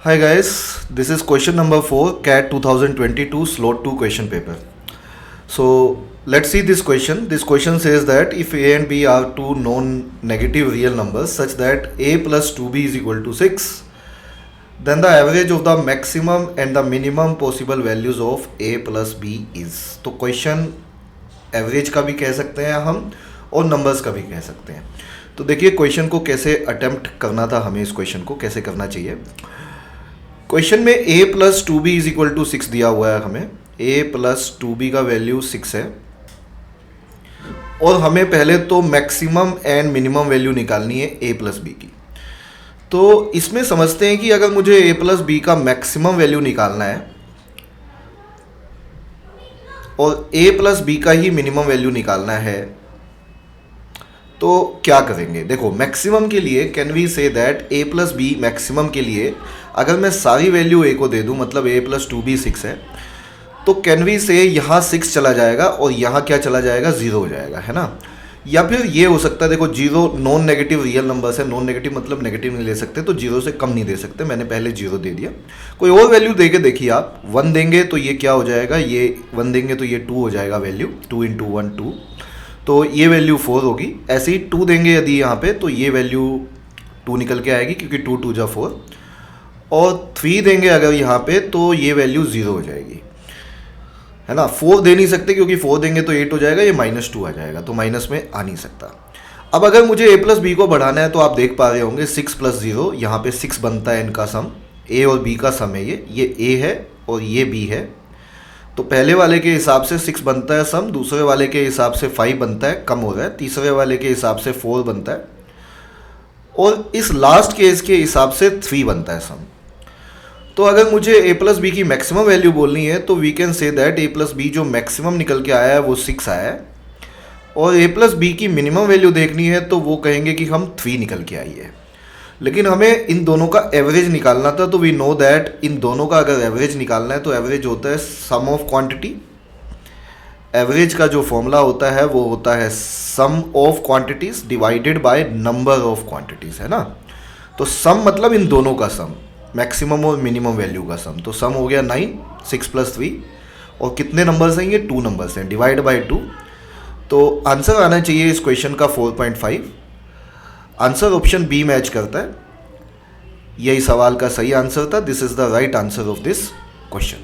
Hi guys, this is question number 4 CAT 2022 slot 2 question paper. So let's see this question. This question says that if a and b are two non-negative real numbers such that a plus 2b is equal to 6, then the average of the maximum and the minimum possible values of a plus b is. तो question average का भी कह सकते हैं हम और numbers का भी कह सकते हैं. तो देखिए क्वेश्चन को कैसे अटेम्प्ट करना था हमें, इस क्वेश्चन को कैसे करना चाहिए. क्वेश्चन में a plus two B is equal to 6 दिया हुआ है हमें. a प्लस टू बी का वैल्यू 6 है और हमें पहले तो मैक्सिमम एंड मिनिमम वैल्यू निकालनी है a प्लस बी की. तो इसमें समझते हैं कि अगर मुझे a प्लस बी का मैक्सिमम वैल्यू निकालना है और a प्लस बी का ही मिनिमम वैल्यू निकालना है तो क्या करेंगे. देखो मैक्सिमम के लिए can we say that a plus B maximum के लिए अगर मैं सारी वैल्यू a को दे दूं, मतलब a प्लस टू बी 6 है, तो कैन वी से यहाँ 6 चला जाएगा और यहाँ क्या चला जाएगा, 0 हो जाएगा, है ना. या फिर ये हो सकता है, देखो 0 नॉन नेगेटिव रियल नंबर्स है. नॉन नेगेटिव मतलब नेगेटिव नहीं ले सकते, तो 0 से कम नहीं दे सकते. मैंने पहले 0 दे दिया. कोई और वैल्यू दे के देखिए आप. 1 देंगे तो ये क्या हो जाएगा, ये 1 देंगे तो ये 2 हो जाएगा वैल्यू. 2 इंटू 1 2, तो ये वैल्यू 4 होगी. ऐसे ही 2 देंगे यदि यहाँ पे तो ये वैल्यू 2 निकल के आएगी क्योंकि 2 2 जा 4. और 3 देंगे अगर यहाँ पे तो ये वैल्यू 0 हो जाएगी, है ना. 4 दे नहीं सकते क्योंकि 4 देंगे तो 8 हो जाएगा, ये -2 आ जाएगा, तो माइनस में आ नहीं सकता. अब अगर मुझे a प्लस बी को बढ़ाना है तो आप देख पा रहे होंगे 6 प्लस 0, यहाँ पे 6 बनता है इनका सम. a और b का सम है ये a है और ये b है. तो पहले वाले के हिसाब से 6 बनता है सम, दूसरे वाले के हिसाब से 5 बनता है, कम हो रहा है. तीसरे वाले के हिसाब से 4 बनता है और इस लास्ट केस के हिसाब से 3 बनता है सम. तो अगर मुझे a प्लस बी की मैक्सिमम वैल्यू बोलनी है तो we can say that a plus B जो मैक्सिमम निकल के आया है वो 6 आया है और a प्लस बी की मिनिमम वैल्यू देखनी है तो वो कहेंगे कि हम 3 निकल के आई है. लेकिन हमें इन दोनों का एवरेज निकालना था, तो वी नो दैट इन दोनों का अगर एवरेज निकालना है तो एवरेज होता है सम ऑफ क्वांटिटी. एवरेज का जो फॉर्मूला होता है वो होता है sum of quantities divided by number of quantities, है ना. तो सम मतलब इन दोनों का सम, मैक्सिमम और मिनिमम वैल्यू का सम. तो सम हो गया 9, 6 प्लस 3 और कितने नंबर्स हैं, ये 2 नंबर्स हैं, डिवाइड बाय 2. तो आंसर आना चाहिए इस क्वेश्चन का 4.5. आंसर ऑप्शन बी मैच करता है. यही सवाल का सही आंसर था. This is the right answer of this question.